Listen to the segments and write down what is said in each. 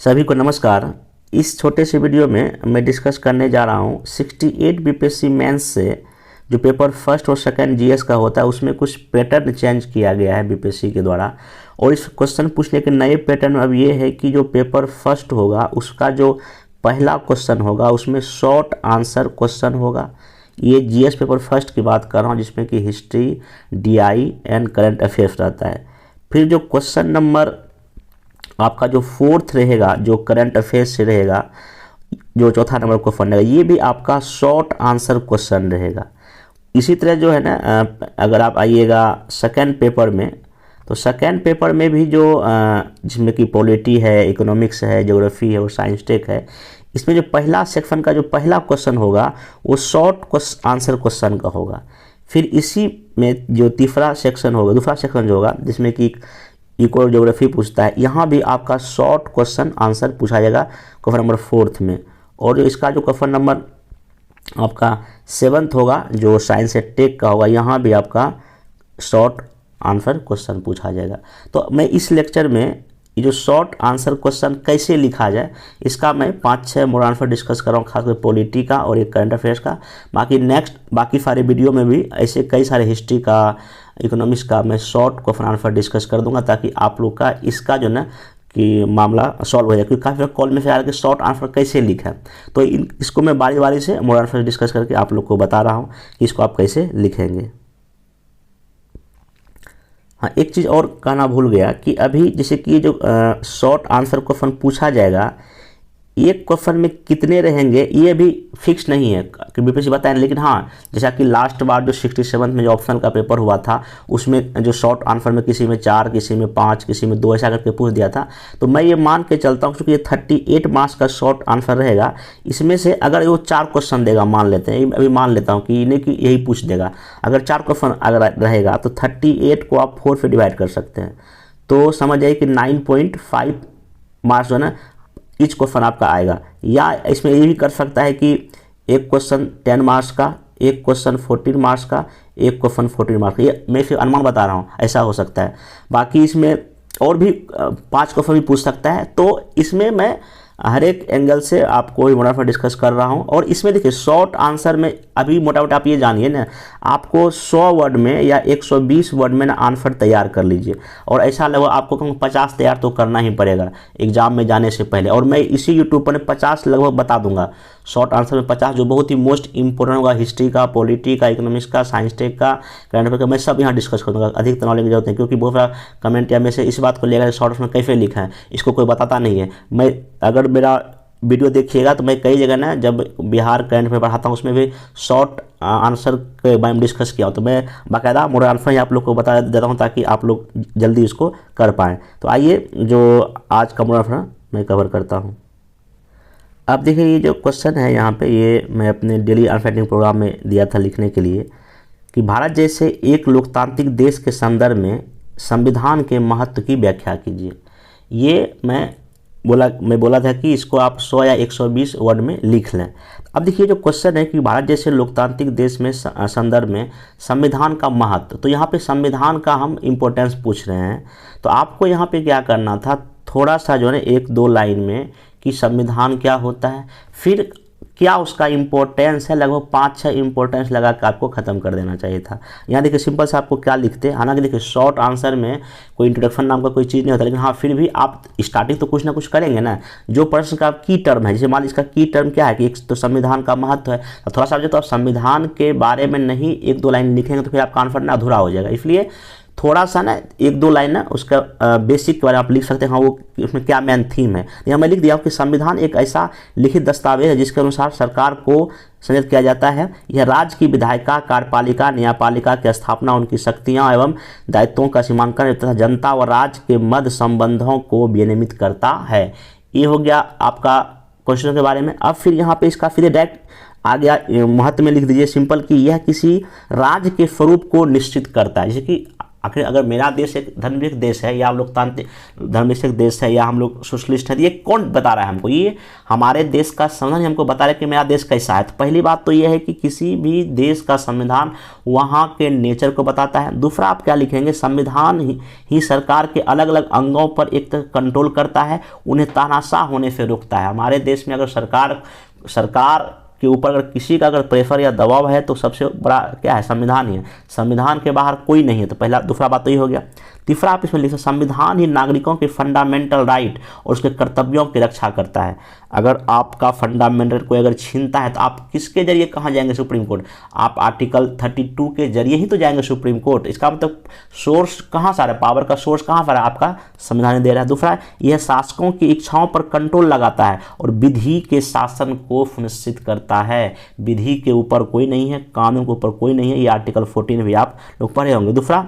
सभी को नमस्कार। इस छोटे से वीडियो में मैं डिस्कस करने जा रहा हूँ 68 बीपीएससी मेंस से जो पेपर फर्स्ट और सेकंड जीएस का होता है उसमें कुछ पैटर्न चेंज किया गया है बीपीएससी के द्वारा। और इस क्वेश्चन पूछने के नए पैटर्न अब ये है कि जो पेपर फर्स्ट होगा उसका जो पहला क्वेश्चन होगा उसमें शॉर्ट आंसर क्वेश्चन होगा। ये जीएस पेपर फर्स्ट की बात कर रहा हूँ जिसमें कि history, DI and current affairs रहता है। फिर जो क्वेश्चन नंबर आपका जो फोर्थ रहेगा जो करंट अफेयर्स से रहेगा, जो चौथा नंबर क्वेश्चन रहेगा ये भी आपका शॉर्ट आंसर क्वेश्चन रहेगा। इसी तरह जो है ना अगर आप आइएगा सेकंड पेपर में तो सेकंड पेपर में भी जो जिसमें कि पॉलिटी है, इकोनॉमिक्स है, ज्योग्राफी है और साइंस टेक है, इसमें जो पहला सेक्शन का जो पहला क्वेश्चन होगा वो शॉर्ट आंसर क्वेश्चन का होगा। फिर इसी में जो तीसरा सेक्शन होगा, दूसरा सेक्शन जो होगा जिसमें कि इको ज्योग्राफी पूछता है, यहाँ भी आपका शॉर्ट क्वेश्चन आंसर पूछा जाएगा क्वेश्चन नंबर फोर्थ में। और जो इसका जो क्वेश्चन नंबर आपका सेवन्थ होगा जो साइंस टेक का होगा, यहाँ भी आपका शॉर्ट आंसर क्वेश्चन पूछा जाएगा। तो मैं इस लेक्चर में ये जो शॉर्ट आंसर क्वेश्चन कैसे लिखा जाए इसका मैं 5-6 मोड आंसर डिस्कस कर रहा हूँ, खासकर पॉलिटी का और एक करंट अफेयर्स का। बाकी सारे वीडियो में भी ऐसे कई सारे हिस्ट्री का, इकोनॉमिक्स का मैं शॉर्ट क्वेश्चन आंसर डिस्कस कर दूंगा ताकि आप लोग का इसका जो ना कि मामला सॉल्व हो जाए। क्योंकि काफ़ी कॉल में से आ रहा है कि शॉर्ट आंसर कैसे लिखा है, तो इसको मैं बारी बारी से मोड आंसर डिस्कस करके आप लोग को बता रहा हूँ कि इसको आप कैसे लिखेंगे। हाँ, एक चीज़ और कहना भूल गया कि अभी जैसे कि जो शॉर्ट आंसर क्वेश्चन पूछा जाएगा, एक क्वेश्चन में कितने रहेंगे ये भी फिक्स नहीं है कि बीपीएससी बताएं। लेकिन हाँ, जैसा कि लास्ट बार जो 67 में जो ऑप्शनल का पेपर हुआ था उसमें जो शॉर्ट आंसर में किसी में 4, किसी में 5, किसी में 2 ऐसा करके पूछ दिया था। तो मैं ये मान के चलता हूँ क्योंकि ये 38 मार्क्स का शॉर्ट आंसर रहेगा, इसमें से अगर वो 4 क्वेश्चन देगा, मान लेते हैं, अभी मान लेता हूँ कि इन्हें कि यही पूछ देगा, अगर 4 क्वेश्चन अगर रहेगा तो 38 को आप 4 से डिवाइड कर सकते हैं। तो समझ जाइए कि 9.5 मार्क्स जो है ना ईच क्वेश्चन आपका आएगा। या इसमें ये भी कर सकता है कि एक क्वेश्चन 10 मार्क्स का, एक क्वेश्चन 14 मार्क्स का, एक क्वेश्चन 14 मार्क्स का। ये मैं फिर अनुमान बता रहा हूँ, ऐसा हो सकता है। बाकी इसमें और भी 5 क्वेश्चन भी पूछ सकता है। तो इसमें मैं हर एक एंगल से आपको मोटा मोटा डिस्कस कर रहा हूं। और इसमें देखिए शॉर्ट आंसर में अभी मोटा मोटा आप ये जानिए ना, आपको 100 वर्ड में या 120 वर्ड में ना आंसर तैयार कर लीजिए। और ऐसा लगभग आपको कम 50 तैयार तो करना ही पड़ेगा एग्जाम में जाने से पहले। और मैं इसी यूट्यूब पर 50 लगभग बता दूंगा, शॉर्ट आंसर में 50 जो बहुत ही मोस्ट इंपॉर्टेंट होगा, हिस्ट्री का, पॉलिटी का, इकोनॉमिक्स का, साइंस टेक का, करंट अफेयर का, मैं सब यहाँ डिस्कस करूँगा। अधिक तनाव लेके जाते हैं क्योंकि बहुत सारा कमेंट या में से इस बात को लेकर शॉर्ट में कैसे लिखा है इसको कोई बताता नहीं है। मैं अगर मेरा वीडियो देखिएगा तो मैं कई जगह ना जब बिहार करंट अफेयर पढ़ाता हूँ उसमें भी शॉर्ट आंसर के बारे में डिस्कस किया हो, तो मैं बाकायदा मोड आंसर ही आप लोग को बता देता हूँ ताकि आप लोग जल्दी इसको कर पाएँ। तो आइए जो आज का मोड आंसर मैं कवर करता हूँ। अब देखिए ये जो क्वेश्चन है यहाँ पे, ये मैं अपने डेली आंसर राइटिंग प्रोग्राम में दिया था लिखने के लिए कि भारत जैसे एक लोकतांत्रिक देश के संदर्भ में संविधान के महत्व की व्याख्या कीजिए। ये मैं बोला था कि इसको आप 100 या 120 वर्ड में लिख लें। अब देखिए जो क्वेश्चन है कि भारत जैसे लोकतांत्रिक देश में संदर्भ में संविधान का महत्व, तो यहाँ पे संविधान का हम इम्पोर्टेंस पूछ रहे हैं। तो आपको यहाँ पे क्या करना था, थोड़ा सा जो है 1-2 लाइन में कि संविधान क्या होता है, फिर क्या उसका इम्पोर्टेंस है, लगभग 5-6 इम्पोर्टेंस लगा कर आपको ख़त्म कर देना चाहिए था। यहाँ देखिए सिंपल से आपको क्या लिखते हैं, हालांकि देखिए शॉर्ट आंसर में कोई इंट्रोडक्शन नाम का कोई चीज़ नहीं होता, लेकिन हाँ फिर भी आप स्टार्टिंग तो कुछ ना कुछ करेंगे ना। जो प्रश्न का की टर्म है, जैसे मान लीजिए इसका की टर्म क्या है कि एक तो संविधान का महत्व है, तो थोड़ा सा तो आप संविधान के बारे में नहीं 1-2 लाइन लिखेंगे तो फिर आपका आंसर ना अधूरा हो जाएगा। इसलिए थोड़ा सा ना 1-2 लाइन ना उसका बेसिक के बारे में आप लिख सकते हैं, हाँ वो उसमें क्या मेन थीम है। यहाँ मैं लिख दिया कि संविधान एक ऐसा लिखित दस्तावेज है जिसके अनुसार सरकार को संचालित किया जाता है। यह राज्य की विधायिका, कार्यपालिका, न्यायपालिका की स्थापना, उनकी शक्तियाँ एवं दायित्वों का सीमांकन तथा जनता व राज्य के मध्य संबंधों को विनियमित करता है। ये हो गया आपका क्वेश्चन के बारे में। अब फिर यहाँ पे इसका फिर डायरेक्ट आ गया महत्व में लिख दीजिए सिंपल कि यह किसी राज्य के स्वरूप को निश्चित करता है। जैसे कि आखिर अगर मेरा देश एक धर्मनिरपेक्ष देश है या लोकतांत्रिक धर्मनिरपेक्ष देश है या हम लोग सोशलिस्ट है, ये कौन बता रहा है हमको? ये हमारे देश का संविधान हमको बता रहा है कि मेरा देश कैसा है। तो पहली बात तो ये है कि किसी भी देश का संविधान वहाँ के नेचर को बताता है। दूसरा आप क्या लिखेंगे, संविधान ही सरकार के अलग अलग अंगों पर एक तरह कंट्रोल करता है, उन्हें तानाशाह होने से रोकता है। हमारे देश में अगर सरकार के ऊपर अगर किसी का अगर प्रेशर या दबाव है तो सबसे बड़ा क्या है, संविधान ही है। संविधान के बाहर कोई नहीं है। तो पहला दूसरा बात तो ये हो गया। तीसरा आप इसमें लिख सकते, संविधान ही नागरिकों के फंडामेंटल राइट और उसके कर्तव्यों की रक्षा करता है। अगर आपका फंडामेंटल कोई अगर छीनता है तो आप किसके जरिए कहाँ जाएंगे, सुप्रीम कोर्ट? आप आर्टिकल 32 के जरिए ही तो जाएंगे सुप्रीम कोर्ट। इसका मतलब सोर्स कहाँ से आ रहा है, पावर का सोर्स कहाँ से आ रहा है, आपका संविधान दे रहा है। दूसरा, यह शासकों की इच्छाओं पर कंट्रोल लगाता है और विधि के शासन को सुनिश्चित करता है। विधि के ऊपर कोई नहीं है, कानून के ऊपर कोई नहीं है। ये आर्टिकल 14 भी आप लोग पढ़े होंगे। दूसरा,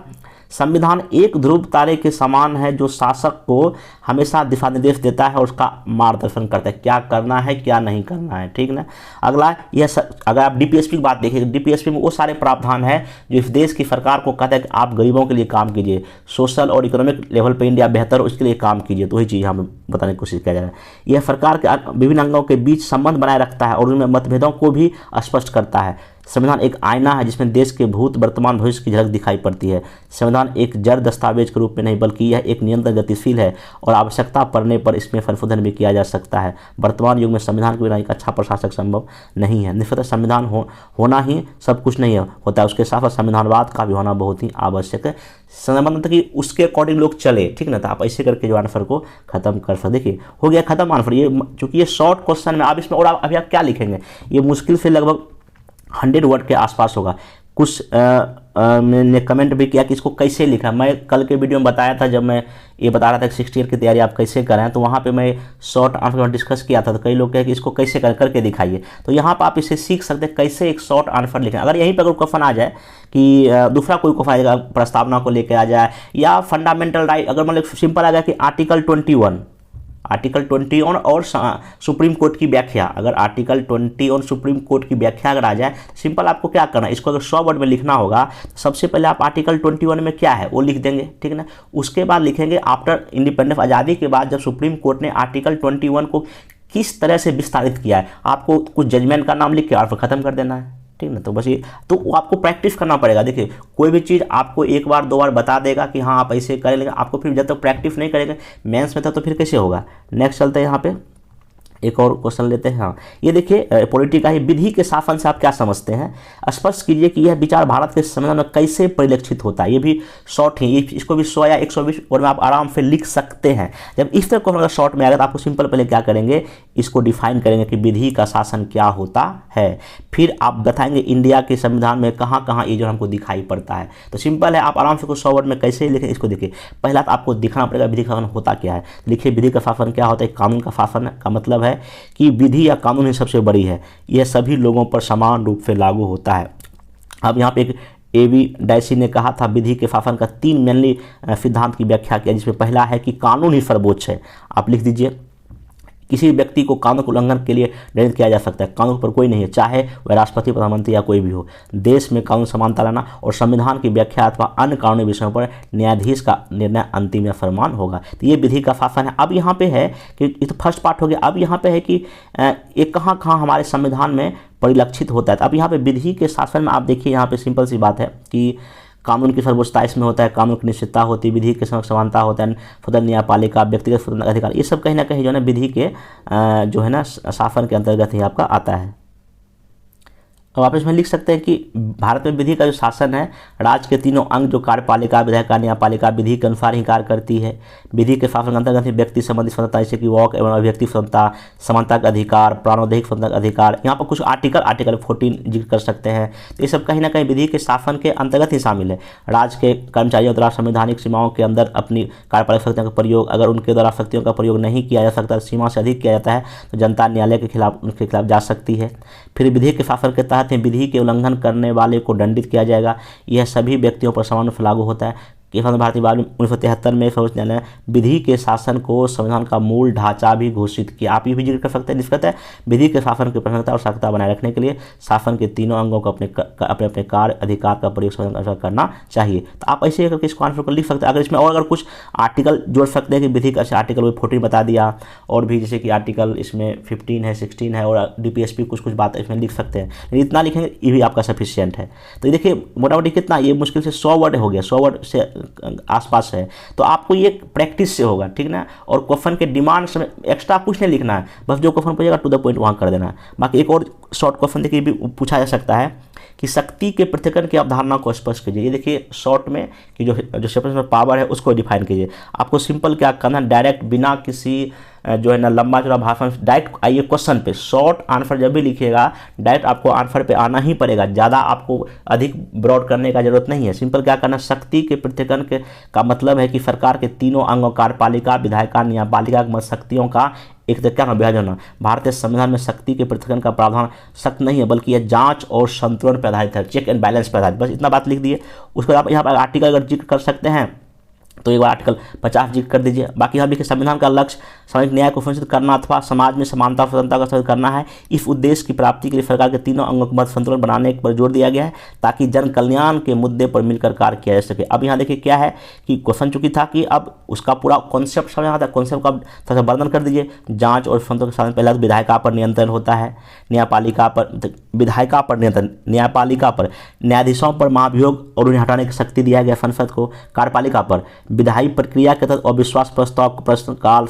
संविधान एक ध्रुव तारे के समान है जो शासक को हमेशा दिशा निर्देश देता है और उसका मार्गदर्शन करता है, क्या करना है क्या नहीं करना है, ठीक ना। अगला, अगर आप डीपीएसपी की बात देखें, डीपीएसपी में वो सारे प्रावधान है जो इस देश की सरकार को कहता है कि आप गरीबों के लिए काम कीजिए, सोशल और इकोनॉमिक लेवल पर इंडिया बेहतर हो उसके लिए काम कीजिए। तो वही चीज़ हमें बताने की कोशिश किया जा रहा है। यह सरकार के विभिन्न अंगों के बीच संबंध बनाए रखता है और उनमें मतभेदों को भी स्पष्ट करता है। संविधान एक आईना है जिसमें देश के भूत वर्तमान भविष्य की झलक दिखाई पड़ती है। संविधान एक जड़ दस्तावेज के रूप में नहीं बल्कि यह एक निरंतर गतिशील है और आवश्यकता पड़ने पर इसमें संशोधन भी किया जा सकता है। वर्तमान युग में संविधान के बिना एक अच्छा प्रशासक संभव नहीं है। निष्पक्ष संविधान होना ही सब कुछ नहीं होता है, उसके साथ साथ संविधानवाद का भी होना बहुत ही आवश्यक है। संविधान मतलब कि उसके अकॉर्डिंग लोग चले, ठीक ना। तो आप ऐसे करके जो आंसर को खत्म कर सकते। देखिए हो गया खत्म आंसर। ये चूंकि ये शॉर्ट क्वेश्चन में आप इसमें और अभी आप क्या लिखेंगे, ये मुश्किल से लगभग 100 वर्ड के आसपास होगा। कुछ मैंने कमेंट भी किया कि इसको कैसे लिखा। मैं कल के वीडियो में बताया था, जब मैं ये बता रहा था कि 60 ईयर की तैयारी आप कैसे करें, तो वहाँ पे मैं शॉर्ट आंसर डिस्कस किया था। तो कई लोग कहे कि इसको कैसे करके दिखाइए। तो यहाँ पर आप इसे सीख सकते हैं कैसे एक शॉर्ट आंसर लिखें। अगर यहीं पर अगर क्वेश्चन आ जाए कि दूसरा कोई क्वेश्चन आ जाएगा, प्रस्तावना को लेकर आ जाए या फंडामेंटल राइट, अगर मतलब सिंपल आ गया कि आर्टिकल 21 और सुप्रीम कोर्ट की व्याख्या, अगर आर्टिकल 20 और सुप्रीम कोर्ट की व्याख्या अगर आ जाए, सिंपल आपको क्या करना है, इसको अगर 100 वर्ड में लिखना होगा तो सबसे पहले आप आर्टिकल 21 में क्या है वो लिख देंगे, ठीक है ना। उसके बाद लिखेंगे आफ्टर इंडिपेंडेंस, आज़ादी के बाद जब सुप्रीम कोर्ट ने आर्टिकल 21 को किस तरह से विस्तारित किया है, आपको कुछ जजमेंट का नाम लिख के और फिर ख़त्म कर देना है, ठीक ना। तो बस ये तो आपको प्रैक्टिस करना पड़ेगा। देखिए कोई भी चीज़ आपको एक बार दो बार बता देगा कि हाँ आप ऐसे करें, लेकिन आपको फिर जब तक प्रैक्टिस नहीं करेंगे मेंस में तो फिर कैसे होगा। नेक्स्ट चलते हैं, यहाँ पे एक और क्वेश्चन लेते हैं। हाँ ये देखिए पॉलिटी का ही, विधि के शासन से आप क्या समझते हैं, स्पष्ट कीजिए कि यह विचार भारत के संविधान में कैसे परिलक्षित होता है। ये भी शॉर्ट है, इसको भी 100 या 120 वर्ड में आप आराम से लिख सकते हैं। जब इस तरह क्वेश्चन अगर शॉर्ट में आएगा तो आपको सिंपल पहले क्या करेंगे, इसको डिफाइन करेंगे कि विधि का शासन क्या होता है, फिर आप बताएंगे इंडिया के संविधान में कहाँ कहाँ ये जो हमको दिखाई पड़ता है। तो सिंपल है, आप आराम से 100 वर्ड में कैसे लिखें इसको देखिए। पहला तो आपको दिखाना पड़ेगा विधि का शासन होता क्या है। लिखिए विधि का शासन क्या होता है, कानून का शासन का मतलब है कि विधि या कानून ही सबसे बड़ी है, यह सभी लोगों पर समान रूप से लागू होता है। अब यहाँ पे एक एवी डायसी ने कहा था विधि के शासन का 3 मेनली सिद्धांत की व्याख्या किया, जिसमें पहला है कि कानून ही सर्वोच्च है। आप लिख दीजिए किसी व्यक्ति को कानून के उल्लंघन के लिए दंडित किया जा सकता है, कानून पर कोई नहीं है, चाहे वह राष्ट्रपति, प्रधानमंत्री या कोई भी हो। देश में कानून समानता लाना और संविधान की व्याख्या अथवा अन्य कानूनी विषयों पर न्यायाधीश का निर्णय अंतिम या फरमान होगा। तो ये विधि का शासन है। अब यहाँ पे है कि ये तो फर्स्ट पार्ट हो गया। अब यहाँ पे है कि ये कहाँ कहाँ हमारे संविधान में परिलक्षित होता है। तो अब यहाँ पे विधि के शासन में आप देखिए, यहाँ पे सिंपल सी बात है कि कानून की सर्वोच्चता इसमें होता है, कानून की निश्चितता होती है, विधि के समानता होता है, स्वतंत्र न्यायपालिका, व्यक्तिगत स्वतंत्र अधिकार, ये सब कहीं ना कहीं जो है ना विधि के जो है ना शासन के अंतर्गत ही आपका आता है। अब आप इसमें लिख सकते हैं कि भारत में विधि का जो शासन है, राज्य के तीनों अंग जो कार्यपालिका, विधायिका, न्यायपालिका विधि के अनुसार ही कार्य करती है। विधि के शासन के अंतर्गत ही व्यक्ति संबंधी स्वतंत्रता जैसे कि वाक एवं अभिव्यक्ति स्वतंत्रता, समानता का अधिकार, प्राणोदैहिक स्वतंत्रता का अधिकार, यहाँ पर कुछ आर्टिकल 14 जिक्र कर सकते हैं। तो ये सब कहीं ना कहीं विधि के शासन के अंतर्गत ही शामिल है। राज्य के कर्मचारियों द्वारा संवैधानिक सीमाओं के अंदर अपनी कार्यपालिक शक्तियों का प्रयोग, अगर उनके द्वारा शक्तियों का प्रयोग नहीं किया जा सकता, सीमा से अधिक किया जाता है, तो जनता न्यायालय के खिलाफ उनके खिलाफ जा सकती है। फिर विधि के शासन के तहत विधि के उल्लंघन करने वाले को दंडित किया जाएगा। यह सभी व्यक्तियों पर समान रूप से लागू होता है। कि भारतीय बाल 1973 में सर्वोच्च न्यायालय ने विधि के शासन को संविधान का मूल ढांचा भी घोषित किया। आप ये भी जिक्र कर सकते हैं, निष्कर्ष है विधि के शासन की प्रसन्नता और सार्थकता बनाए रखने के लिए शासन के तीनों अंगों को अपने कार्य अधिकार का प्रयोग करना चाहिए। तो आप ऐसे करके इसको आंसर को लिख सकते हैं। अगर इसमें और अगर कुछ आर्टिकल जोड़ सकते हैं कि विधि का आर्टिकल 14 बता दिया, और भी जैसे कि आर्टिकल इसमें 15 है, 16 है, और DPSP कुछ बातें इसमें लिख सकते हैं। लेकिन इतना लिखेंगे ये भी आपका सफिशिएंट है। तो ये देखिए मोटा मोटी कितना, ये मुश्किल से 100 वर्ड हो गया, 100 वर्ड से आसपास है। तो आपको ये प्रैक्टिस से होगा, ठीक ना। और क्वेश्चन के डिमांड में एक्स्ट्रा कुछ नहीं लिखना है, बस जो क्वेश्चन पूछेगा टू द पॉइंट वहाँ कर देना है। बाकी एक और शॉर्ट क्वेश्चन देखिए भी पूछा जा सकता है कि शक्ति के पृथक्करण की अवधारणा को स्पष्ट कीजिए। ये देखिए शॉर्ट में कि जो सेपरेशन ऑफ पावर है उसको डिफाइन कीजिए। आपको सिंपल क्या करना है, डायरेक्ट बिना किसी जो है ना लंबा चौड़ा भाषण, डायरेक्ट आइए क्वेश्चन पे। शॉर्ट आंसर जब भी लिखिएगा डायरेक्ट आपको आंसर पे आना ही पड़ेगा, ज़्यादा आपको अधिक ब्रॉड करने का जरूरत नहीं है। सिंपल क्या करना, शक्ति के पृथक्करण का मतलब है कि सरकार के तीनों अंगों कार्यपालिका, विधायिका, न्यायपालिका शक्तियों का एक तरीका का विभाजन होना। भारतीय संविधान में शक्ति के पृथक्करण का प्रावधान सख्त नहीं है, बल्कि यह जांच और संतुलन पर आधारित है, चेक एंड बैलेंस पर आधारित। बस इतना बात लिख दिए। उसके बाद आप यहाँ पर आर्टिकल अगर जिक्र कर सकते हैं तो एक बार आर्टिकल 50 जिक्र कर दीजिए। बाकी यहाँ लिखिए संविधान का लक्ष्य सामाजिक न्याय को सुनिश्चित करना अथवा समाज में समानता और स्वतंत्रता का सुनिश्चित करना है। इस उद्देश्य की प्राप्ति के लिए सरकार के तीनों अंगों के मध्य संतुलन बनाने पर जोर दिया गया है ताकि जन कल्याण के मुद्दे पर मिलकर कार्य किया जा सके। अब यहाँ देखिए क्या है कि क्वेश्चन चूंकि था कि अब उसका पूरा कॉन्सेप्ट समझ आता है, कॉन्सेप्ट का थोड़ा सा वर्णन कर दीजिए। जाँच और संतुलन के साधन पहले विधायिका पर नियंत्रण होता है, न्यायपालिका पर, विधायिका पर नियंत्रण, न्यायपालिका पर न्यायाधीशों पर महाभियोग और उन्हें हटाने की शक्ति दिया गया संसद को, कार्यपालिका पर विधायी प्रक्रिया के तहत अविश्वास प्रस्ताव प्रश्न काल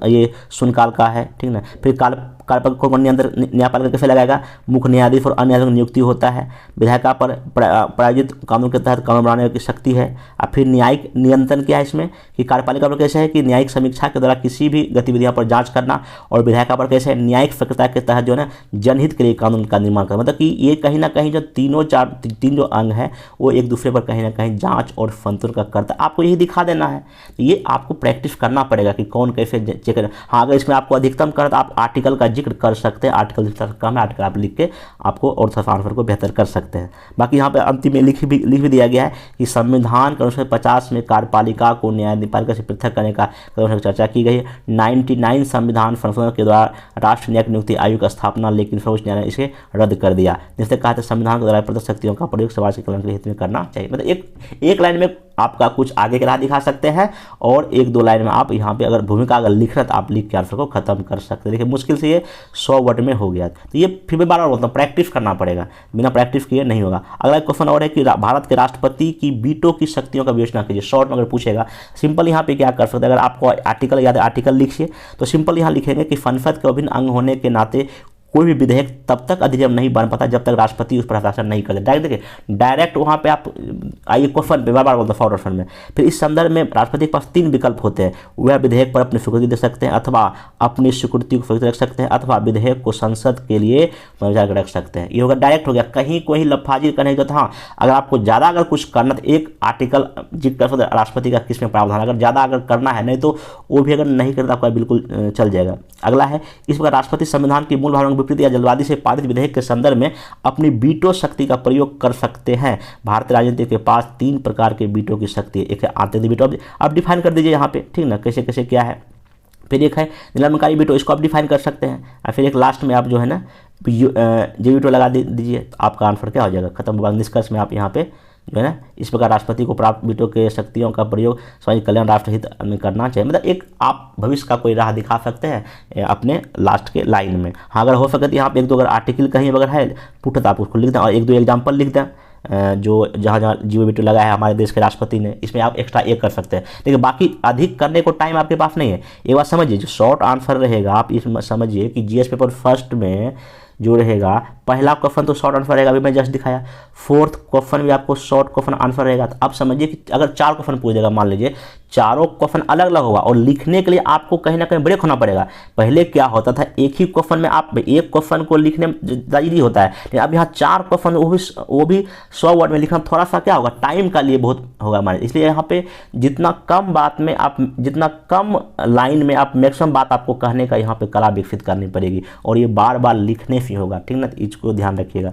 ये शून्यकाल का है, ठीक ना। फिर कार्यपालिका को नियंत्रण न्यायपालिका कैसे लगाएगा, मुख्य न्यायाधीश और अन्य न्यायाधीशों की नियुक्ति होता है। विधायिका पर प्रायोजित कानून के तहत कानून बनाने की शक्ति है। और फिर न्यायिक नियंत्रण क्या है इसमें कि कार्यपालिका पर कैसे है कि न्यायिक समीक्षा के द्वारा किसी भी गतिविधियों पर जांच करना, और विधायिका पर कैसे है न्यायिक सक्रियता के तहत जो है जनहित के लिए कानून का निर्माण करना। मतलब कि ये कहीं ना कहीं जो तीन जो अंग है वो एक दूसरे पर कहीं ना कहीं जांच और संतुलन का करता है। आपको यही दिखा देना है, तो ये आपको प्रैक्टिस करना पड़ेगा कि कौन कैसे चेक करें। हाँ, अगर इसमें आपको अधिकतम कर तो आप आर्टिकल का जिक्र कर सकते हैं, आर्टिकल जितना कम है आर्टिकल आप लिख के आपको और थोड़ा आंसर को बेहतर कर सकते हैं। बाकी यहाँ पे अंतिम में लिख भी दिया गया है कि संविधान के अनुच्छेद 50 में कार्यपालिका को न्यायपालिका से पृथक करने का चर्चा की गई है। 99 संविधान संशोधन के द्वारा राष्ट्रीय न्यायिक नियुक्ति आयोग की स्थापना, लेकिन सर्वोच्च न्यायालय ने इसे रद्द कर दिया, जिससे कहा था संविधान के द्वारा प्रदत्त शक्तियों का प्रयोग समाज के कल्याण के हित में करना चाहिए। मतलब एक लाइन में आपका कुछ आगे की राह दिखा सकते हैं, और 1-2 लाइन में आप यहाँ पे अगर भूमिका अगर लिख रहे तो आप लिख के आंसर को खत्म कर सकते हैं। देखिए मुश्किल से ये 100 वर्ड में हो गया, तो ये फिर भी बार-बार बोलता हूँ प्रैक्टिस करना पड़ेगा, बिना प्रैक्टिस किए नहीं होगा। अगला क्वेश्चन और है कि भारत के राष्ट्रपति की वीटो की शक्तियों का विवेचना कीजिए। शॉर्ट में अगर पूछेगा सिंपल यहाँ पे क्या कर सकते हैं, अगर आपको आर्टिकल याद है आर्टिकल लिखिए, तो सिंपल यहाँ लिखेंगे कि संसद के विभिन्न अंग होने के नाते कोई भी विधेयक तब तक अधिनियम नहीं बन पाता जब तक राष्ट्रपति उस पर हस्ताक्षर नहीं कर दे। डायरेक्ट देखिए डायरेक्ट वहाँ पे आप आइए क्वेश्चन पे बार-बार बोलते हैं फॉर ऑप्शन में। फिर इस संदर्भ में राष्ट्रपति के पास 3 विकल्प होते हैं, वह विधेयक पर अपनी स्वीकृति दे सकते हैं, अथवा अपनी स्वीकृति को सुरक्षित रख सकते हैं, अथवा विधेयक को संसद के लिए विचार कर रख सकते हैं। ये होगा डायरेक्ट हो गया, कहीं कोई लफाजी करने की। हाँ, अगर आपको ज़्यादा अगर कुछ करना तो एक आर्टिकल जिक्र कर सकते राष्ट्रपति का किस में प्रावधान, अगर ज़्यादा अगर करना है, नहीं तो वो भी अगर नहीं करता आपका बिल्कुल चल जाएगा। अगला है इस प्रकार राष्ट्रपति संविधान की मूल भावनाओं के विपरीत या जल्दबाजी से पारित विधेयक के संदर्भ में अपनी वीटो शक्ति का प्रयोग कर सकते हैं। भारतीय राजनीति के पास 3 प्रकार के वीटो की शक्ति है। एक है आंतरिक वीटो, अब डिफाइन कर दीजिए यहाँ पे, ठीक ना, कैसे कैसे क्या है। फिर एक है निलंबनकारी वीटो, इसको आप डिफाइन कर सकते हैं। और फिर एक लास्ट में आप जो है ना जो वीटो लगा दीजिए, तो आपका आंसर क्या हो जाएगा, खत्म। निष्कर्ष में आप यहाँ पे जो है ना इस प्रकार राष्ट्रपति को प्राप्त वीटो के शक्तियों का प्रयोग समाज कल्याण राष्ट्रहित में करना चाहिए। मतलब एक आप भविष्य का कोई राह दिखा सकते हैं अपने लास्ट के लाइन में। हाँ, अगर हो सके तो यहाँ पे 1-2 अगर आर्टिकल कहीं अगर है पुट तो आप उसको लिख दें, और 1-2 एग्जाम्पल लिख दें जो जहाँ जीओ वीटो लगा है हमारे देश के राष्ट्रपति ने, इसमें आप एक्स्ट्रा एक कर सकते हैं। लेकिन बाकी अधिक करने को टाइम आपके पास नहीं है। एक बात समझिए, जो शॉर्ट आंसर रहेगा आप इसमें समझिए कि जीएस पेपर फर्स्ट में जो रहेगा पहला क्वेश्चन तो शॉर्ट आंसर रहेगा, अभी मैं जस्ट दिखाया। 4th क्वेश्चन भी आपको शॉर्ट क्वेश्चन आंसर रहेगा। तो आप समझिए कि अगर 4 क्वेश्चन पूछ देगा, मान लीजिए चारों क्वेश्चन अलग अलग होगा, और लिखने के लिए आपको कहीं ना कहीं ब्रेक होना पड़ेगा। पहले क्या होता था, एक ही क्वेश्चन में आप एक क्वेश्चन को लिखने में ईजी होता है, लेकिन अब यहाँ 4 क्वेश्चन वो भी 100 वर्ड में लिखना थोड़ा सा क्या होगा, टाइम का लिए बहुत होगा हमारे। इसलिए यहाँ पे जितना कम बात में आप, जितना कम लाइन में आप मैक्सिमम बात आपको कहने का यहाँ पे कला विकसित करनी पड़ेगी, और ये बार बार लिखने से होगा, ठीक ना। इसको ध्यान रखिएगा।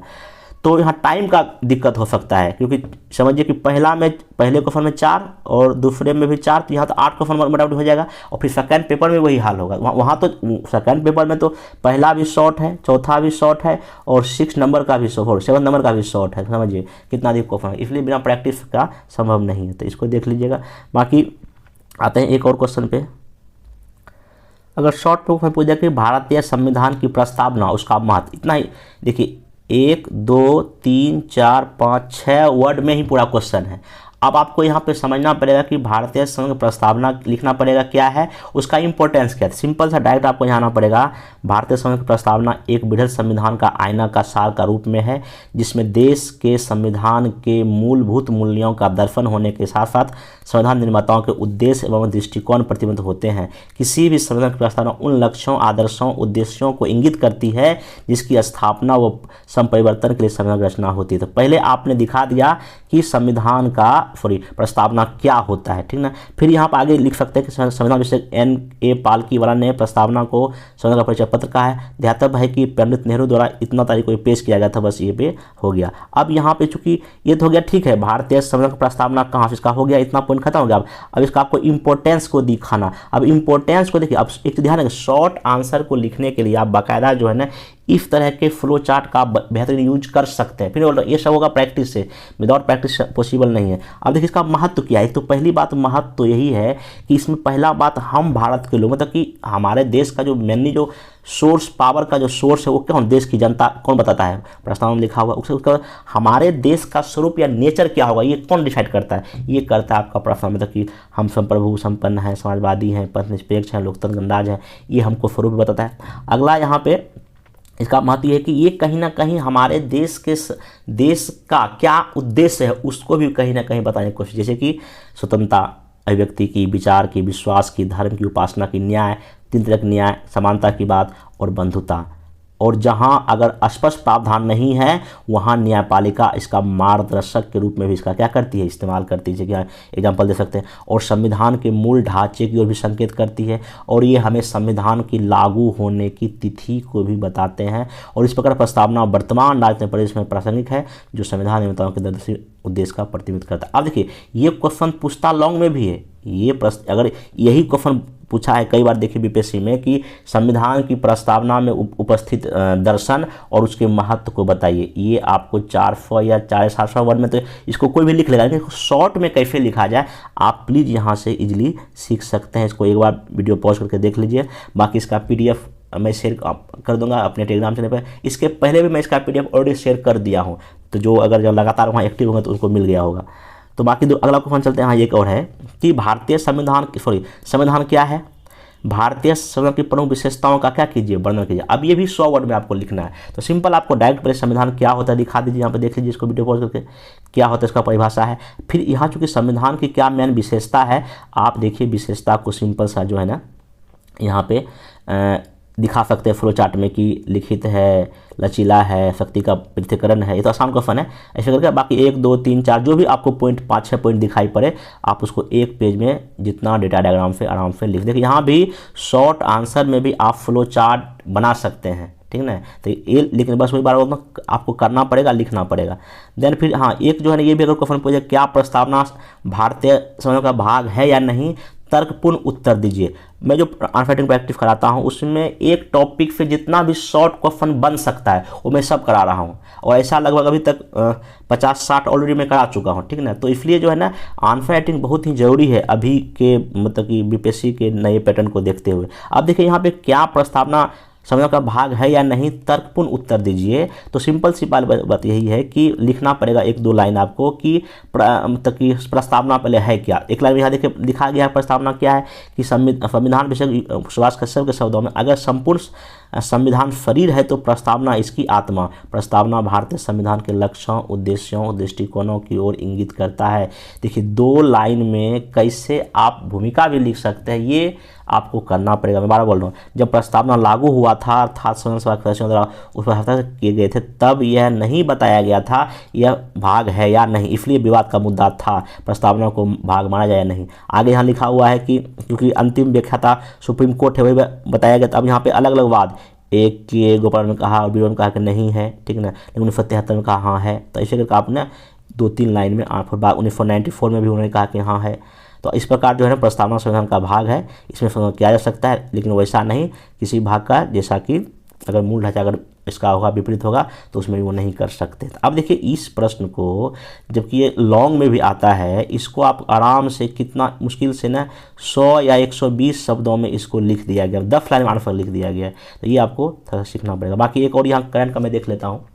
तो यहाँ टाइम का दिक्कत हो सकता है, क्योंकि समझिए कि पहले क्वेश्चन में 4 और दूसरे में भी 4, तो यहाँ तो 8 क्वेश्चन मोटामोटी हो जाएगा। और फिर सेकंड पेपर में वही हाल होगा। वहाँ तो सेकंड पेपर में तो पहला भी शॉर्ट है, चौथा भी शॉर्ट है, और 6 नंबर का भी शॉर्ट, 7 नंबर का भी शॉर्ट है। समझिए कितना अधिक क्वेश्चन है, इसलिए बिना प्रैक्टिस का संभव नहीं है। तो इसको देख लीजिएगा। बाकी आते हैं एक और क्वेश्चन पे। अगर शॉर्ट पे पूछ जाए कि भारतीय संविधान की प्रस्तावना, उसका महत्व, इतना ही देखिए, 1 2 3 4 5 6 वर्ड में ही पूरा क्वेश्चन है। अब आपको यहाँ पे समझना पड़ेगा कि भारतीय संविधान की प्रस्तावना लिखना पड़ेगा क्या है, उसका इंपॉर्टेंस क्या है। सिंपल सा डायरेक्ट आपको यहाँ आना पड़ेगा। भारतीय संविधान की प्रस्तावना एक विढल संविधान का आईना का सार का रूप में है, जिसमें देश के संविधान के मूलभूत मूल्यों का दर्पण होने के साथ साथ संविधान निर्माताओं के उद्देश्य एवं दृष्टिकोण प्रतिबिंबित होते हैं। किसी भी संविधान की प्रस्तावना उन लक्ष्यों, आदर्शों, उद्देश्यों को इंगित करती है जिसकी स्थापना व संपरिवर्तन के लिए संविधान की रचना होती है। तो पहले आपने दिखा दिया कि संविधान का प्रस्तावना क्या होता है, ठीक ना। फिर यहाँ पर आगे लिख सकते हैं कि संविधान विशेषज्ञ N.A. पालकी वाला ने प्रस्तावना को संविधान का परिचय पत्र कहा है। ध्यातव्य है कि पंडित नेहरू द्वारा इतना तारीख को पेश किया गया था, बस ये पे हो गया। अब यहाँ पे चूंकि ये तो हो गया, ठीक है, भारतीय संविधान का प्रस्तावना कहाँ से, इसका हो गया, इतना पॉइंट खत्म हो गया। अब इसका आपको इंपॉर्टेंस को दिखाना। अब इंपॉर्टेंस को देखिए, अब एक ध्यान है, शॉर्ट आंसर को लिखने के लिए आप बाकायदा जो है ना इस तरह के फ्लो चार्ट का बेहतरीन यूज कर सकते हैं। फिर ये सब होगा प्रैक्टिस से, विदाउट प्रैक्टिस पॉसिबल नहीं है। अब देखिए इसका महत्व क्या है। तो पहली बात महत्व तो यही है कि इसमें पहला बात, हम भारत के लोग, मतलब कि हमारे देश का जो मेनली जो सोर्स, पावर का जो सोर्स है वो कौन, देश की जनता कौन बताता है, प्रस्तावना में लिखा हुआ। उसका हमारे देश का स्वरूप या नेचर क्या होगा ये कौन डिसाइड करता है, ये करता है आपका प्रस्तावना। मतलब कि हम संप्रभु संपन्न हैं, समाजवादी हैं, पथनिरपेक्ष हैं, लोकतंत्र गणराज्य हैं, ये हमको स्वरूप बताता है। अगला यहाँ पे इसका महत्व है कि ये कहीं ना कहीं हमारे देश का क्या उद्देश्य है उसको भी कहीं ना कहीं बताने की कोशिश, जैसे कि स्वतंत्रता, अभिव्यक्ति की, विचार की, विश्वास की, धर्म की, उपासना की, न्याय, 3 तरह के न्याय, समानता की बात और बंधुता। और जहाँ अगर स्पष्ट प्रावधान नहीं है वहाँ न्यायपालिका इसका मार्गदर्शक के रूप में भी इसका क्या करती है, इस्तेमाल करती है। जैसे एग्जाम्पल दे सकते हैं। और संविधान के मूल ढांचे की ओर भी संकेत करती है, और ये हमें संविधान की लागू होने की तिथि को भी बताते हैं। और इस प्रकार प्रस्तावना वर्तमान राजनीतिक परिवेश में प्रासंगिक है, जो संविधान निर्माताओं के दूरदर्शी उद्देश्य का प्रतिनिधित्व करता है। अब देखिए ये क्वेश्चन पूछता लॉन्ग में भी है। ये प्रश्न अगर यही क्वेश्चन पूछा है कई बार, देखिए बीपीएससी में, कि संविधान की प्रस्तावना में उपस्थित दर्शन और उसके महत्व को बताइए। ये आपको 400 या 750 वर्ड में तो इसको कोई भी लिख लेगा, लेकिन शॉर्ट में कैसे लिखा जाए आप प्लीज़ यहाँ से इजीली सीख सकते हैं। इसको एक बार वीडियो पॉज करके देख लीजिए। बाकी इसका PDF मैं शेयर कर दूंगा अपने टेलीग्राम चैनल पर। इसके पहले भी मैं इसका PDF ऑलरेडी शेयर कर दिया हूँ, तो जो अगर जो लगातार वहाँ एक्टिव होंगे तो उनको मिल गया होगा। तो बाकी अगला क्वेश्चन चलते हैं। हाँ, एक और है कि भारतीय संविधान क्या है, भारतीय संविधान की प्रमुख विशेषताओं का क्या कीजिए, वर्णन कीजिए। अब ये भी 100 वर्ड में आपको लिखना है। तो सिंपल आपको डायरेक्ट पहले संविधान क्या होता है दिखा दीजिए, यहाँ पे देख लीजिए इसको वीडियो पॉज करके, क्या होता है इसका परिभाषा है। फिर यहाँ चूँकि संविधान की क्या मेन विशेषता है, आप देखिए विशेषता को सिंपल सा जो है ना यहाँ पे दिखा सकते हैं फ्लो चार्ट में, कि लिखित है, लचीला है, शक्ति का पृथक्करण है। ये तो आसान क्वेश्चन है। ऐसे करके बाकी 1 2 3 4 जो भी आपको पॉइंट 5-6 पॉइंट दिखाई पड़े, आप उसको एक पेज में जितना डेटा डायग्राम से आराम से लिख देखिए। यहाँ भी शॉर्ट आंसर में भी आप फ्लो चार्ट बना सकते हैं, ठीक ना। तो ये लेकिन बस वही बार आपको करना पड़ेगा, लिखना पड़ेगा। देन फिर हाँ, एक जो है ना ये भी अगर क्वेश्चन पूछे, क्या प्रस्तावना भारतीय संविधान का भाग है या नहीं, तर्कपूर्ण उत्तर दीजिए। मैं जो आंसर राइटिंग प्रैक्टिस कराता हूँ उसमें एक टॉपिक से जितना भी शॉर्ट क्वेश्चन बन सकता है वो मैं सब करा रहा हूँ, और ऐसा लगभग अभी तक 50-60 ऑलरेडी मैं करा चुका हूँ, ठीक ना। तो इसलिए जो है ना आंसर राइटिंग बहुत ही ज़रूरी है अभी के मतलब कि बीपीएससी के नए पैटर्न को देखते हुए। अब देखिए यहाँ पे क्या प्रस्तावना संविधान का भाग है या नहीं, तर्कपूर्ण उत्तर दीजिए। तो सिंपल सी बात यही है कि लिखना पड़ेगा 1-2 लाइन आपको कि मतलब कि प्रस्तावना पहले है क्या। एक लाइन यहाँ देखिए लिखा गया है प्रस्तावना क्या है कि संविधान विशेषज्ञ सुभाष कश्यप के शब्दों में, अगर संपूर्ण संविधान शरीर है तो प्रस्तावना इसकी आत्मा। प्रस्तावना भारतीय संविधान के लक्ष्यों, उद्देश्यों, दृष्टिकोणों की ओर इंगित करता है। देखिए 2 लाइन में कैसे आप भूमिका भी लिख सकते हैं, ये आपको करना पड़ेगा। मैं बार बोल रहा हूँ, जब प्रस्तावना लागू हुआ था अर्थात संविधान सभा के सदस्यों द्वारा उस पर हस्ताक्षर किए गए थे, तब यह नहीं बताया गया था यह भाग है या नहीं, इसलिए विवाद का मुद्दा था प्रस्तावना को भाग माना जाए या नहीं। आगे यहाँ लिखा हुआ है कि क्योंकि अंतिम व्याख्याता सुप्रीम कोर्ट है वही बताया गया था। अब यहाँ पे अलग अलग वाद, एक के गोपाल ने कहा और बीरबल ने कहा कि नहीं है, ठीक है ना, लेकिन 1973 में कहा हाँ है। तो ऐसे करके आप ना 2-3 लाइन में आप 1994 में भी उन्होंने कहा कि हाँ है। तो इस प्रकार जो है ना प्रस्तावना संविधान का भाग है, इसमें संशोधन किया जा सकता है, लेकिन वैसा नहीं किसी भाग का, जैसा कि अगर मूल ढांचा अगर इसका होगा विपरीत होगा तो उसमें भी वो नहीं कर सकते। अब देखिए इस प्रश्न को, जबकि ये लॉन्ग में भी आता है, इसको आप आराम से कितना मुश्किल से ना 100 या 120 शब्दों में इसको लिख दिया गया, 10 लाइन में आंसर लिख दिया गया। तो ये आपको थोड़ा सीखना पड़ेगा। बाकी एक और यहाँ करंट का मैं देख लेता हूँ।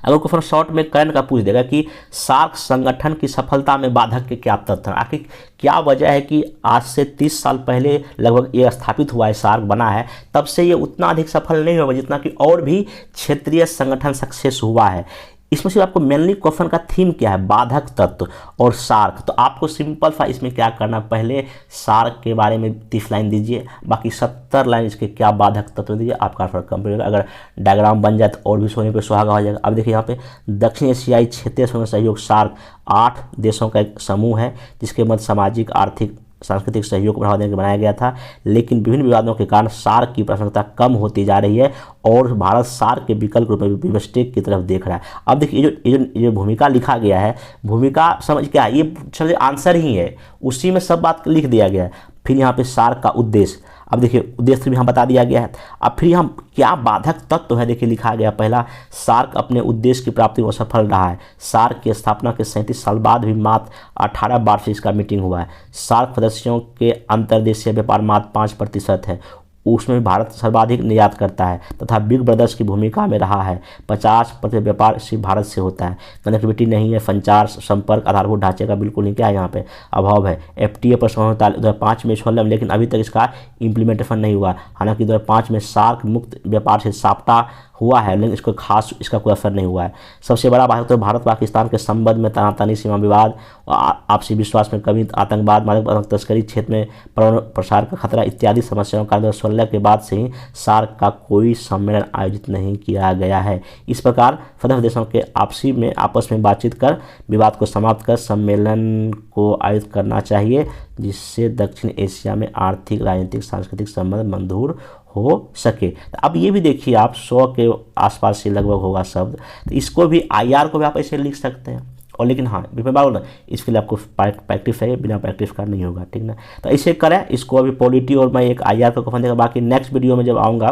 अगर क्वेश्चन शॉर्ट में करंट का पूछ देगा कि सार्क संगठन की सफलता में बाधक के क्या तथ्य हैं, आखिर क्या वजह है कि आज से 30 साल पहले लगभग ये स्थापित हुआ है, सार्क बना है, तब से ये उतना अधिक सफल नहीं होगा जितना कि और भी क्षेत्रीय संगठन सक्सेस हुआ है। इसमें से आपको मेनली क्वेश्चन का थीम क्या है, बाधक तत्व और सार्क। तो आपको सिंपल सा इसमें क्या करना, पहले सार्क के बारे में 30 लाइन दीजिए, बाकी 70 लाइन इसके क्या बाधक तत्व दीजिए, आपका आंसर कंप्लीट होगा। अगर डायग्राम बन जाए तो और भी सोने पे सुहागा हो जाएगा। अब देखिए यहाँ पे दक्षिण एशियाई क्षेत्रीय सहयोग सार्क 8 देशों का एक समूह है, जिसके मध्य सामाजिक, आर्थिक, सांस्कृतिक सहयोग को बढ़ावा देने के बनाया गया था, लेकिन विभिन्न विवादों के कारण सार्क की प्रासंगिकता कम होती जा रही है और भारत सार्क के विकल्प रूप में बिमस्टेक की तरफ देख रहा है। अब देखिए ये जो भूमिका लिखा गया है, भूमिका समझ क्या है, ये समझ आंसर ही है, उसी में सब बात लिख दिया गया है। फिर यहाँ पे सार्क का उद्देश्य, अब देखिए उद्देश्य भी यहाँ बता दिया गया है। अब फिर यहाँ क्या बाधक तत्व है, देखिए लिखा गया, पहला, सार्क अपने उद्देश्य की प्राप्ति में सफल रहा है। सार्क की स्थापना के 37 साल बाद भी मात्र 18 बार से इसका मीटिंग हुआ है। सार्क सदस्यों के अंतर्देशीय व्यापार मात्र 5% है, उसमें भी भारत सर्वाधिक निर्यात करता है तथा बिग ब्रदर्स की भूमिका में रहा है। 50% व्यापार सिर्फ भारत से होता है। कनेक्टिविटी नहीं है, संचार संपर्क आधारभूत ढांचे का बिल्कुल नहीं, क्या है यहाँ पे अभाव है। FTA पर समझौता 2005 में हुआ, लेकिन अभी तक इसका इम्प्लीमेंटेशन नहीं हुआ। हालांकि 2005 में सार्क मुक्त व्यापार से साप्ता हुआ है, लेकिन इसको खास इसका कोई असर नहीं हुआ है। सबसे बड़ा बात तो भारत पाकिस्तान के संबंध में तनातनी, सीमा विवाद, आपसी विश्वास में कमी, आतंकवाद, मादक तस्करी, क्षेत्र में परमाणु प्रसार का खतरा इत्यादि समस्याओं का 2016 के बाद से ही सार्क का कोई सम्मेलन आयोजित नहीं किया गया है। इस प्रकार सदस्य देशों के आपस में बातचीत कर विवाद को समाप्त कर सम्मेलन को आयोजित करना चाहिए, जिससे दक्षिण एशिया में आर्थिक, राजनीतिक, सांस्कृतिक संबंध मधुर हो सके। तो अब ये भी देखिए आप 100 के आसपास से लगभग होगा शब्द, तो इसको भी IR को भी आप ऐसे लिख सकते हैं। और लेकिन हाँ बाबू ना, इसके लिए आपको प्रैक्टिस है, बिना प्रैक्टिस का नहीं होगा, ठीक ना। तो ऐसे करें इसको, अभी पॉलिटी और मैं एक IR को कफन देगा। बाकी नेक्स्ट वीडियो में जब आऊँगा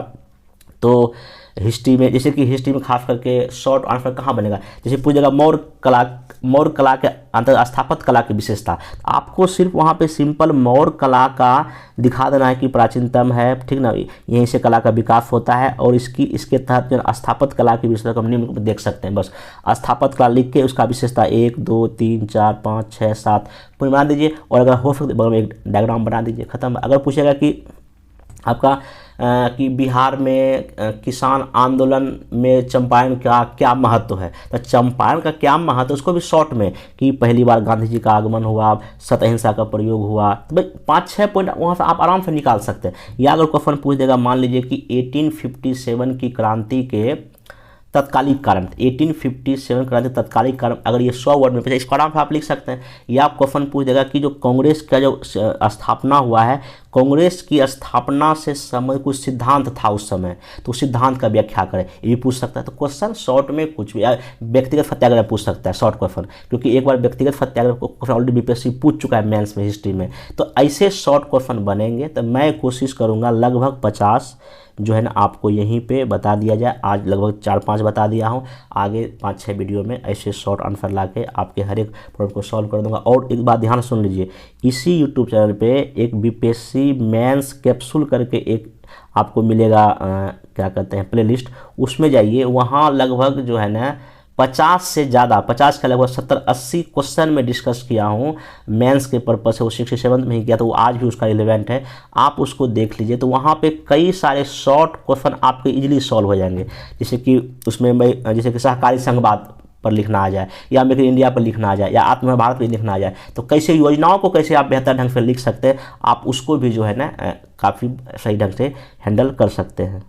तो हिस्ट्री में, जैसे कि हिस्ट्री में खास करके शॉर्ट आंसर कहाँ बनेगा, जैसे पूछेगा मौर्य कला के अंतर स्थापत्य कला की विशेषता, आपको सिर्फ वहाँ पे सिंपल मौर्य कला का दिखा देना है कि प्राचीनतम है, ठीक ना, यहीं से कला का विकास होता है और इसके तहत जो स्थापत्य कला की विशेषता को हम निम्न में देख सकते हैं। बस स्थापत्य कला लिख के उसका विशेषता 1 2 3 4 5 6 7 पूरी बना दीजिए, और अगर हो सकता बगल में एक डायग्राम बना दीजिए, खत्म। अगर पूछेगा कि आपका कि बिहार में किसान आंदोलन में चंपारण का क्या महत्व है, तो चंपारण का क्या महत्व, उसको भी शॉर्ट में कि पहली बार गांधी जी का आगमन हुआ, सत अहिंसा का प्रयोग हुआ, तो भाई 5-6 पॉइंट वहाँ से आप आराम से निकाल सकते हैं। या अगर क्वेश्चन पूछ देगा, मान लीजिए कि 1857 की क्रांति के तत्कालिक कारण, 1857 क्रांति तत्कालिक कारण, अगर ये 100 वर्ड में पूछे इसको आराम से आप लिख सकते हैं। या आप क्वेश्चन पूछ देगा कि जो कांग्रेस का जो स्थापना हुआ है, कांग्रेस की स्थापना से संबंधित कुछ सिद्धांत था उस समय, तो उस सिद्धांत का व्याख्या करें, ये भी पूछ सकता है। तो क्वेश्चन शॉर्ट में कुछ भी, व्यक्तिगत सत्याग्रह पूछ सकता है शॉर्ट क्वेश्चन, क्योंकि एक बार व्यक्तिगत सत्याग्रह क्वेश्चन ऑलरेडी BPSC पूछ चुका है मेंस में, हिस्ट्री में। तो ऐसे शॉर्ट क्वेश्चन बनेंगे, तो मैं कोशिश करूँगा लगभग 50 जो है ना आपको यहीं पे बता दिया जाए। आज लगभग 4-5 बता दिया हूँ, आगे 5-6 वीडियो में ऐसे शॉर्ट आंसर ला के आपके हर एक प्रॉब्लम को सॉल्व कर दूंगा। और एक बात ध्यान सुन लीजिए, इसी यूट्यूब चैनल पे एक BPSC मेंस कैप्सूल करके एक आपको मिलेगा, क्या कहते हैं, प्लेलिस्ट, उसमें जाइए, वहाँ लगभग जो है ना 50 से ज़्यादा, 50 का लगभग 70-80 क्वेश्चन में डिस्कस किया हूँ मेंस के पर्पस से। वो 67 में ही किया, तो वो आज भी उसका रिलेवेंट है, आप उसको देख लीजिए। तो वहाँ पे कई सारे शॉर्ट क्वेश्चन आपके इजीली सॉल्व हो जाएंगे। जैसे कि उसमें मैं, जैसे कि सहकारी संघवाद पर लिखना आ जाए, या मेक इन इंडिया पर लिखना आ जाए, या आत्मनिर्भर भारत पर लिखना आ जाए, तो कैसे योजनाओं को कैसे आप बेहतर ढंग से लिख सकते हैं, आप उसको भी जो है ना काफ़ी सही ढंग से हैंडल कर सकते हैं।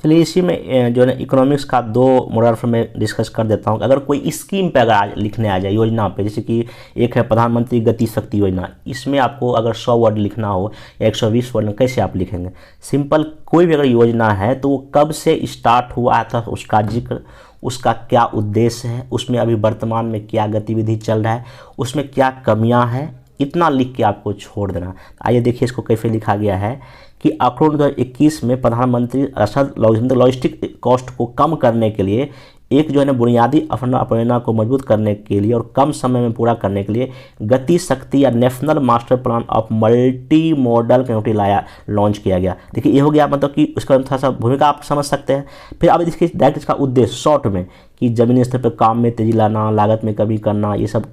चलिए इसी में जो है ना इकोनॉमिक्स का 2 मॉडल में डिस्कस कर देता हूँ। अगर कोई स्कीम पे अगर लिखने आ जाए, योजना पे, जैसे कि एक है प्रधानमंत्री गति शक्ति योजना, इसमें आपको अगर 100 वर्ड लिखना हो या 120 वर्ड में कैसे आप लिखेंगे? सिंपल, कोई भी अगर योजना है तो वो कब से स्टार्ट हुआ था उसका जिक्र, उसका क्या उद्देश्य है, उसमें अभी वर्तमान में क्या गतिविधि चल रहा है, उसमें क्या कमियां हैं, इतना लिख के आपको छोड़ देना। आइए देखिए इसको कैसे लिखा गया है कि अक्टूबर 2021 में प्रधानमंत्री रसद लॉजिस्टिक कॉस्ट को कम करने के लिए, एक जो है ना बुनियादी अवधारणा को मजबूत करने के लिए और कम समय में पूरा करने के लिए गति शक्ति या national master plan of multi modal connectivity launch किया गया। देखिए ये हो गया, मतलब कि उसका थोड़ा सा भूमिका आप समझ सकते हैं। फिर अब देखिए डायरेक्ट इसका उद्देश्य शॉर्ट में कि जमीनी स्तर पर काम में तेजी लाना, लागत में कमी करना, ये सब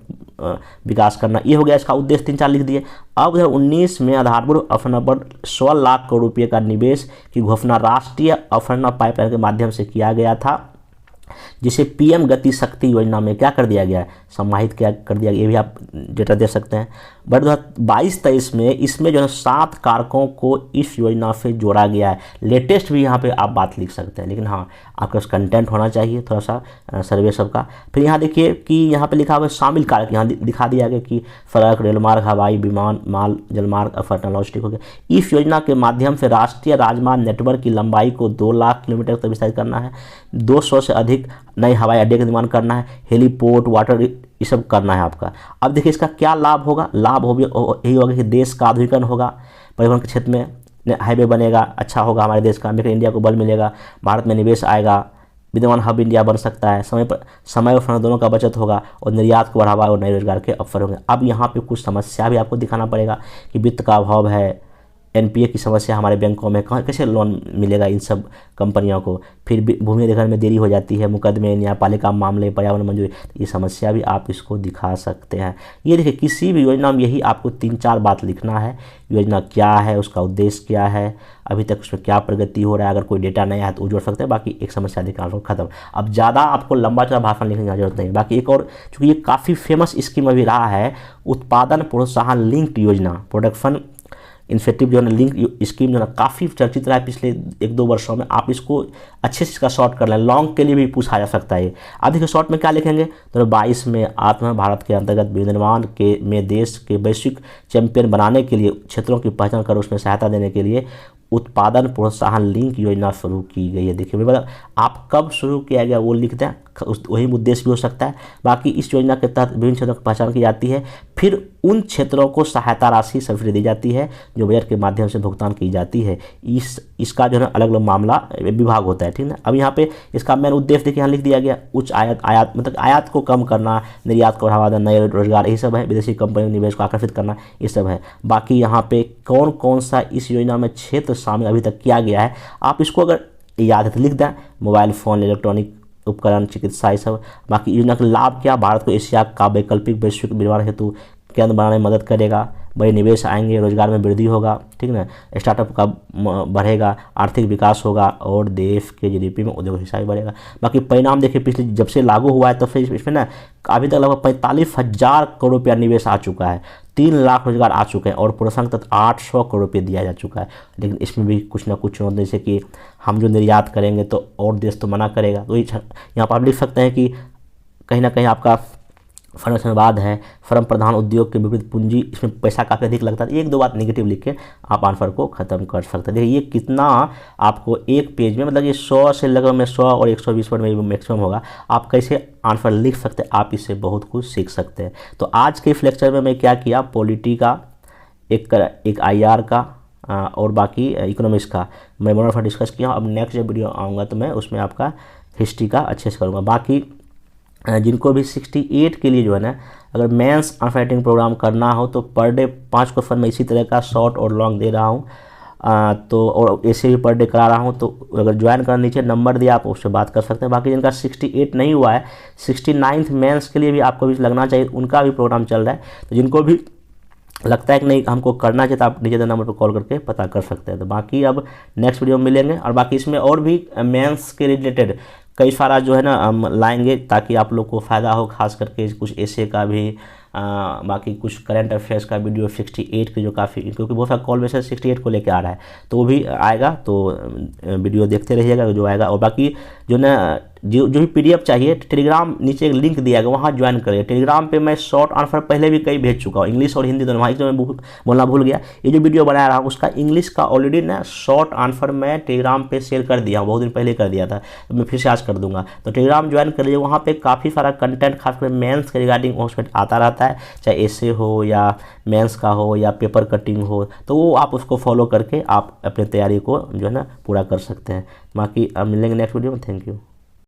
विकास करना, ये हो गया इसका उद्देश्य। 3-4 लिख दिए। अब 2019 में आधारभूत अवधारणा पर 16 लाख करोड़ रुपये का निवेश की घोषणा राष्ट्रीय अवधारणा पाइपलाइन के माध्यम से किया गया था, जिसे पीएम गति शक्ति योजना में क्या कर दिया गया है, समाहित क्या कर दिया गया, ये भी आप डेटा दे सकते हैं। बट 2022-23 में इसमें जो है 7 कारकों को इस योजना से जोड़ा गया है। लेटेस्ट भी यहाँ पे आप बात लिख सकते हैं, लेकिन हाँ आपका कंटेंट होना चाहिए थोड़ा सा सर्वे सबका। फिर यहाँ देखिए कि यहाँ पे लिखा हुआ है शामिल कारक, यहाँ दिखा दिया गया कि सड़क, रेलमार्ग, हवाई, विमान, माल जलमार्ग, अफवाह, लॉजिस्टिक हो गया। इस योजना के माध्यम से राष्ट्रीय राजमार्ग नेटवर्क की लंबाई को 2 लाख किलोमीटर तक विस्तारित करना है, 200 से अधिक नए हवाई अड्डे का निर्माण करना है, हेलीपोर्ट, वाटर, ये सब करना है आपका। अब देखिए इसका क्या लाभ होगा, लाभ यही होगा कि देश का आधुनिकीकरण होगा, परिवहन के क्षेत्र में हाईवे बनेगा, अच्छा होगा हमारे देश का, मेक इन इंडिया को बल मिलेगा, भारत में निवेश आएगा, विद्यमान हब इंडिया बन सकता है, समय और फंड दोनों का बचत होगा और निर्यात को बढ़ावा और नए रोजगार के अवसर होंगे। अब यहाँ पे कुछ समस्या भी आपको दिखाना पड़ेगा कि वित्त का अभाव है, एनपीए की समस्या हमारे बैंकों में, कहाँ कैसे लोन मिलेगा इन सब कंपनियों को, फिर भूमि अधिग्रहण में देरी हो जाती है, मुकदमे, न्यायपालिका मामले, पर्यावरण मंजूरी, ये समस्या भी आप इसको दिखा सकते हैं। ये देखिए किसी भी योजना में यही आपको 3-4 बात लिखना है, योजना क्या है, उसका उद्देश्य क्या है, अभी तक उसमें क्या प्रगति हो रहा है, अगर कोई डेटा नया है तो वो जोड़ सकते हैं, बाकी एक समस्या दिखाना खत्म। अब ज़्यादा आपको लंबा चौड़ा भाषण लिखने की जरूरत नहीं। बाकी एक और, चूँकि ये काफ़ी फेमस स्कीम अभी रहा है, उत्पादन प्रोत्साहन लिंक्ड योजना, प्रोडक्शन इंसेंटिव जो है ना लिंक स्कीम जो है काफ़ी चर्चित रहा है पिछले 1-2 वर्षों में। आप इसको अच्छे से इसका शॉर्ट कर लें, लॉन्ग के लिए भी पूछा जा सकता है। अब देखिए शॉर्ट में क्या लिखेंगे, तो 22 में आत्मनिर्भर भारत के अंतर्गत विनिर्माण में देश के वैश्विक चैंपियन बनाने के लिए क्षेत्रों की पहचान कर उसमें सहायता देने के लिए उत्पादन प्रोत्साहन लिंक योजना शुरू की गई है। देखिए मतलब आप कब शुरू किया गया वो लिखते हैं, वही उद्देश्य भी हो सकता है। बाकी इस योजना के तहत विभिन्न क्षेत्रों की पहचान की जाती है, फिर उन क्षेत्रों को सहायता राशि सब्सिडी दी जाती है जो बजट के माध्यम से भुगतान की जाती है। इसका जो है अलग अलग मामला विभाग होता है, ठीक है। अब यहाँ पे इसका मेन उद्देश्य देखिए यहाँ लिख दिया गया, उच्च आयात मतलब आयात को कम करना, निर्यात को बढ़ावा देना, नए रोजगार, यही सब है, विदेशी कंपनियों के निवेश को आकर्षित करना, ये सब है। बाकी यहाँ पे कौन कौन सा इस योजना में क्षेत्र शामिल अभी तक किया गया है, आप इसको अगर याद है तो लिख दें, मोबाइल फ़ोन, इलेक्ट्रॉनिक उपकरण, चिकित्सा, ये सब। बाकी योजना का लाभ क्या, भारत को एशिया का वैकल्पिक वैश्विक निर्माण हेतु केंद्र बनाने में मदद करेगा, बड़े निवेश आएंगे, रोजगार में वृद्धि होगा, ठीक है ना, स्टार्टअप का बढ़ेगा, आर्थिक विकास होगा और देश के जीडीपी में उद्योग हिस्सा भी बढ़ेगा। बाकी परिणाम देखिए पिछले जब से लागू हुआ है तब से इसमें ना अभी तक लगभग 45,000 करोड़ रुपया निवेश आ चुका है, 3 लाख रोजगार आ चुके हैं और प्रोत्साहन तक 800 करोड़ रुपये दिया जा चुका है। लेकिन इसमें भी कुछ ना कुछ चुनौती, जैसे कि हम जो निर्यात करेंगे तो और देश तो मना करेगा, तो यहाँ पर आप लिख सकते हैं कि कहीं ना कहीं आपका फर्म है, फर्म प्रधान उद्योग के विपरीत पूंजी, इसमें पैसा काफ़ी अधिक लगता है। 1-2 बात नेगेटिव लिख के आप आंसर को ख़त्म कर सकते हैं। देखिए ये कितना आपको एक पेज में, मतलब ये 100 से लगभग में 100 और 120 वर्ड में मैक्सिमम होगा, आप कैसे आंसर लिख सकते हैं, आप इससे बहुत कुछ सीख सकते हैं। तो आज के इस लेक्चर में मैं क्या किया, पॉलिटी का, एक IR का और बाकी इकोनॉमिक्स का मैं मोनोफर डिस्कस किया। अब नेक्स्ट जब वीडियो आऊँगा तो मैं उसमें आपका हिस्ट्री का अच्छे से करूँगा। बाकी जिनको भी 68 के लिए जो है ना अगर मेंस आंसर राइटिंग प्रोग्राम करना हो तो पर डे 5 क्वेश्चन मैं इसी तरह का शॉर्ट और लॉन्ग दे रहा हूँ, तो और ऐसे भी पर डे करा रहा हूँ। तो अगर ज्वाइन करना, नीचे नंबर दिया आप उससे बात कर सकते हैं। बाकी जिनका 68 नहीं हुआ है, 69th मेंस के लिए भी आपको भी लगना चाहिए, उनका भी प्रोग्राम चल रहा है। तो जिनको भी लगता है कि नहीं हमको करना चाहिए तो आप नीचे नंबर पर कॉल करके पता कर सकते हैं। तो बाकी अब नेक्स्ट वीडियो में मिलेंगे, और बाकी इसमें और भी मेंस के रिलेटेड कई सारा जो है ना हम लाएंगे ताकि आप लोग को फ़ायदा हो, खास करके कुछ ऐसे का भी बाकी कुछ करंट अफेयर्स का वीडियो 68 के जो काफ़ी, क्योंकि बहुत सारा कॉल वैसे 68 को लेके आ रहा है, तो वो भी आएगा, तो वीडियो देखते रहिएगा जो आएगा। और बाकी जो ना जो भी PDF चाहिए, टेलीग्राम नीचे एक लिंक दिया गया, वहाँ ज्वाइन करिए। टेलीग्राम पे मैं शॉर्ट आंसर पहले भी कई भेज चुका हूँ, इंग्लिश और हिंदी दोनों। वहाँ जो मैं बोलना भूल गया, ये जो वीडियो बना रहा हूँ उसका इंग्लिश का ऑलरेडी ना शॉर्ट आंसर मैं टेलीग्राम पे शेयर कर दिया हूँ, बहुत दिन पहले कर दिया था, तो मैं फिर से आज कर दूंगा। तो टेलीग्राम ज्वाइन करिए, वहाँ पे काफ़ी सारा कंटेंट खासकर मेंस के रिगार्डिंग उसमें आता रहता है, चाहे एसे हो या मेंस का हो या पेपर कटिंग हो, तो वो आप उसको फॉलो करके आप अपनी तैयारी को जो है ना पूरा कर सकते हैं। बाकी अब मिलेंगे नेक्स्ट वीडियो में। Thank you.